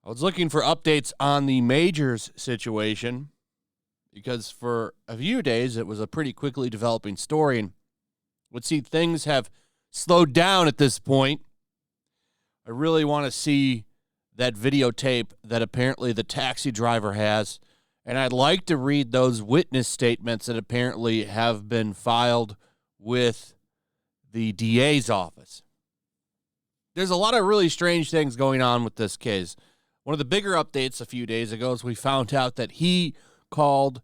I was looking for updates on the Majors situation because for a few days it was a pretty quickly developing story, and would see things have slowed down at this point. I really want to see that videotape that apparently the taxi driver has, and I'd like to read those witness statements that apparently have been filed with the DA's office. There's a lot of really strange things going on with this case. One of the bigger updates a few days ago is we found out that he called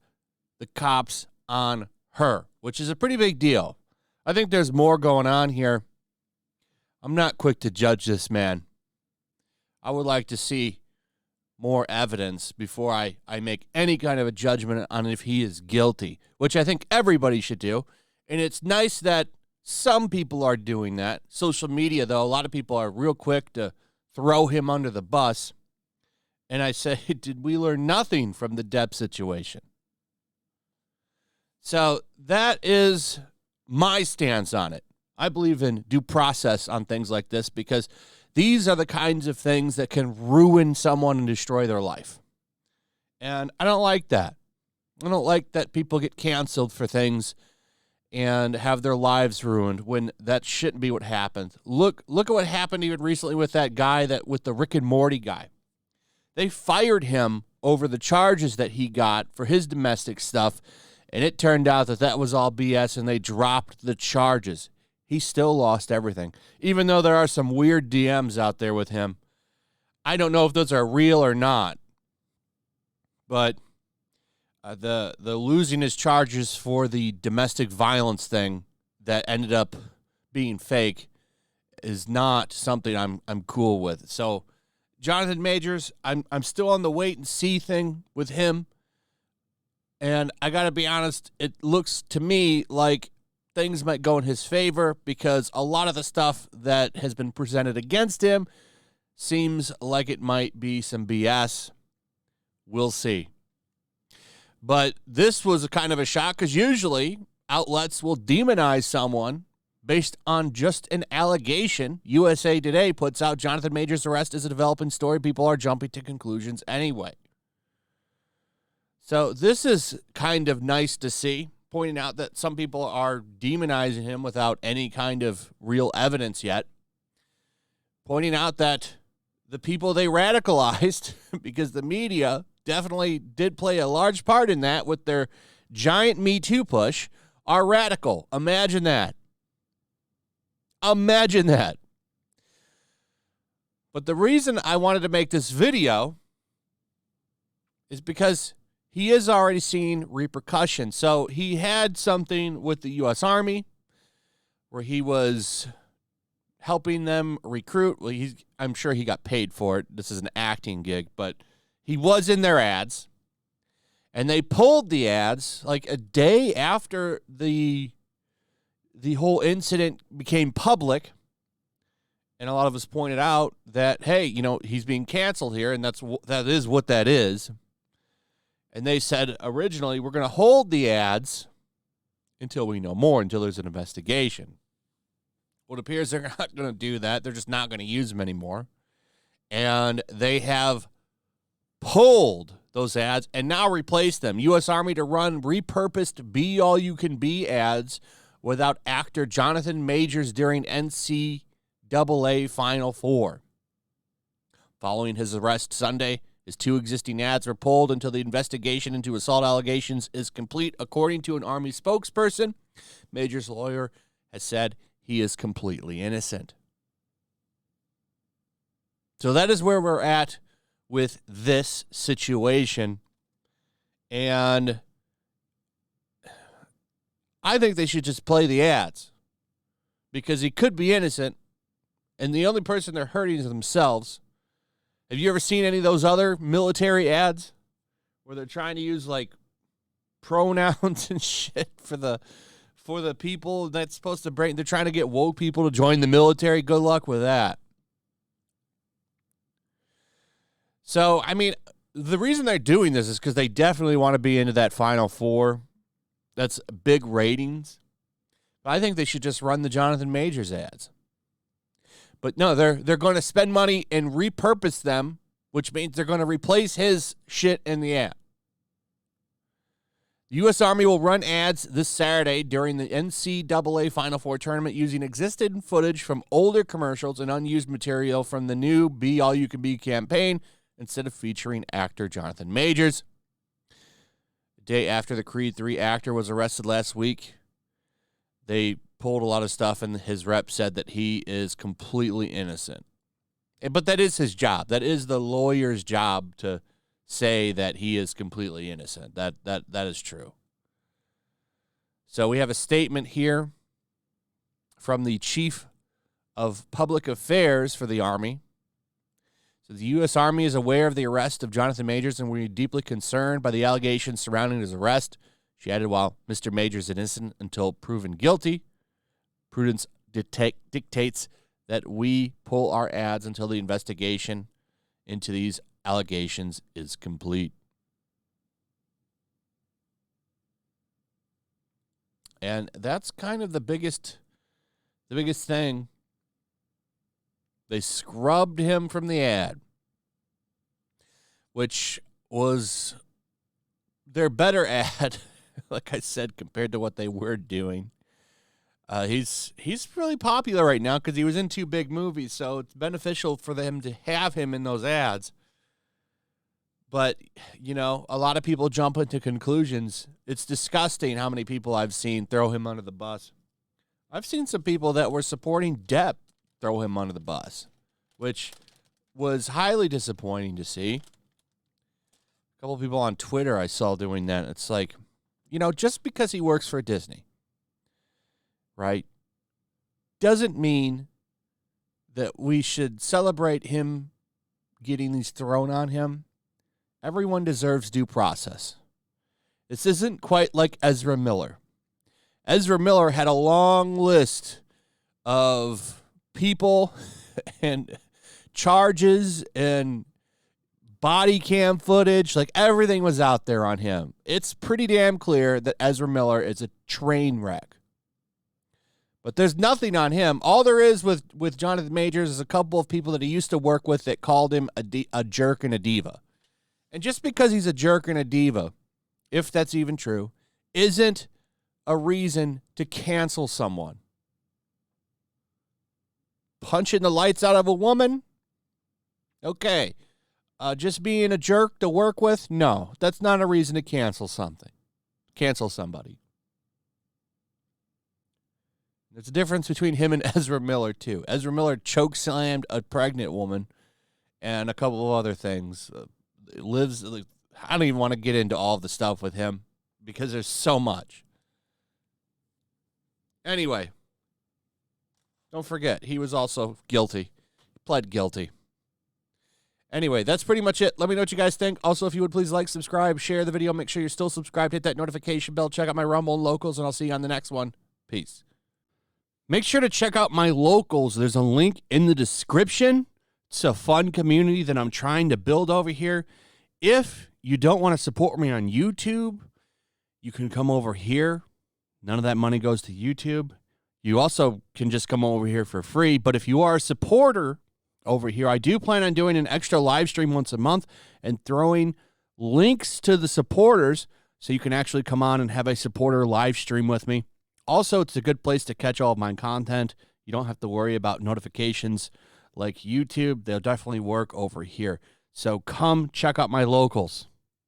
the cops on her, which is a pretty big deal. I think there's more going on here. I'm not quick to judge this man. I would like to see more evidence before I make any kind of a judgment on if he is guilty, which I think everybody should do. And it's nice that some people are doing that. Social media, though, a lot of people are real quick to throw him under the bus. And I say, did we learn nothing from the Depp situation? So that is my stance on it. I believe in due process on things like this because these are the kinds of things that can ruin someone and destroy their life. And I don't like that. I don't like that people get canceled for things and have their lives ruined when that shouldn't be what happened. Look at what happened even recently with that guy, with the Rick and Morty guy. They fired him over the charges that he got for his domestic stuff, and it turned out that was all BS, and they dropped the charges. He still lost everything, even though there are some weird DMs out there with him. I don't know if those are real or not, but the losing his charges for the domestic violence thing that ended up being fake is not something I'm cool with. So Jonathan Majors, I'm still on the wait and see thing with him. And I got to be honest, it looks to me like things might go in his favor because a lot of the stuff that has been presented against him seems like it might be some BS. We'll see. But this was a kind of a shock because usually outlets will demonize someone based on just an allegation. USA Today puts out Jonathan Majors' arrest is a developing story. People are jumping to conclusions anyway. So this is kind of nice to see, pointing out that some people are demonizing him without any kind of real evidence yet. Pointing out that the people they radicalized, because the media definitely did play a large part in that with their giant Me Too push, are radical. Imagine that. Imagine that. But the reason I wanted to make this video is because he is already seeing repercussions. So he had something with the U.S. Army where he was helping them recruit. Well, I'm sure he got paid for it. This is an acting gig, but he was in their ads. And they pulled the ads like a day after the whole incident became public. And a lot of us pointed out that, hey, he's being canceled here, and that is what that is. And they said originally, we're going to hold the ads until we know more, until there's an investigation. Well, it appears they're not going to do that. They're just not going to use them anymore. And they have pulled those ads and now replaced them. U.S. Army to run repurposed Be All You Can Be ads without actor Jonathan Majors during NCAA Final Four. Following his arrest Sunday, his two existing ads were pulled until the investigation into assault allegations is complete. According to an Army spokesperson, Majors' lawyer has said he is completely innocent. So that is where we're at with this situation. And I think they should just play the ads because he could be innocent, and the only person they're hurting is themselves. Have you ever seen any of those other military ads where they're trying to use like pronouns and shit for the people that's supposed to bring? They're trying to get woke people to join the military. Good luck with that. So, I mean, the reason they're doing this is because they definitely want to be into that Final Four. That's big ratings. I think they should just run the Jonathan Majors ads. But no, they're going to spend money and repurpose them, which means they're going to replace his shit in the ad. The U.S. Army will run ads this Saturday during the NCAA Final Four tournament using existing footage from older commercials and unused material from the new Be All You Can Be campaign instead of featuring actor Jonathan Majors. The day after the Creed 3 actor was arrested last week, they pulled a lot of stuff, and his rep said that he is completely innocent. But that is his job. That is the lawyer's job to say that he is completely innocent. That is true. So we have a statement here from the Chief of Public Affairs for the Army. So the U.S. Army is aware of the arrest of Jonathan Majors, and we're deeply concerned by the allegations surrounding his arrest. She added, while Mr. Majors is innocent until proven guilty, prudence dictates that we pull our ads until the investigation into these allegations is complete. And that's kind of the biggest thing. They scrubbed him from the ad, which was their better ad, like I said, compared to what they were doing. He's really popular right now because he was in 2 big movies, so it's beneficial for them to have him in those ads. But, you know, a lot of people jump into conclusions. It's disgusting how many people I've seen throw him under the bus. I've seen some people that were supporting Depp throw him under the bus, which was highly disappointing to see. A couple of people on Twitter I saw doing that. It's like, you know, just because he works for Disney, right, doesn't mean that we should celebrate him getting these thrown on him. Everyone deserves due process. This isn't quite like Ezra Miller. Ezra Miller had a long list of people and charges and body cam footage. Like, everything was out there on him. It's pretty damn clear that Ezra Miller is a train wreck. But there's nothing on him. All there is with Jonathan Majors is a couple of people that he used to work with that called him a jerk and a diva. And just because he's a jerk and a diva, if that's even true, isn't a reason to cancel someone. Punching the lights out of a woman? Okay. Just being a jerk to work with? No, that's not a reason to cancel something. Cancel somebody. There's a difference between him and Ezra Miller, too. Ezra Miller chokeslammed a pregnant woman and a couple of other things. I don't even want to get into all of the stuff with him because there's so much. Anyway, don't forget, he was also guilty. He pled guilty. Anyway, that's pretty much it. Let me know what you guys think. Also, if you would please like, subscribe, share the video. Make sure you're still subscribed. Hit that notification bell. Check out my Rumble and Locals, and I'll see you on the next one. Peace. Make sure to check out my Locals. There's a link in the description. It's a fun community that I'm trying to build over here. If you don't want to support me on YouTube, you can come over here. None of that money goes to YouTube. You also can just come over here for free. But if you are a supporter over here, I do plan on doing an extra live stream once a month and throwing links to the supporters so you can actually come on and have a supporter live stream with me. Also, it's a good place to catch all of my content. You don't have to worry about notifications like YouTube. They'll definitely work over here. So come check out my Locals.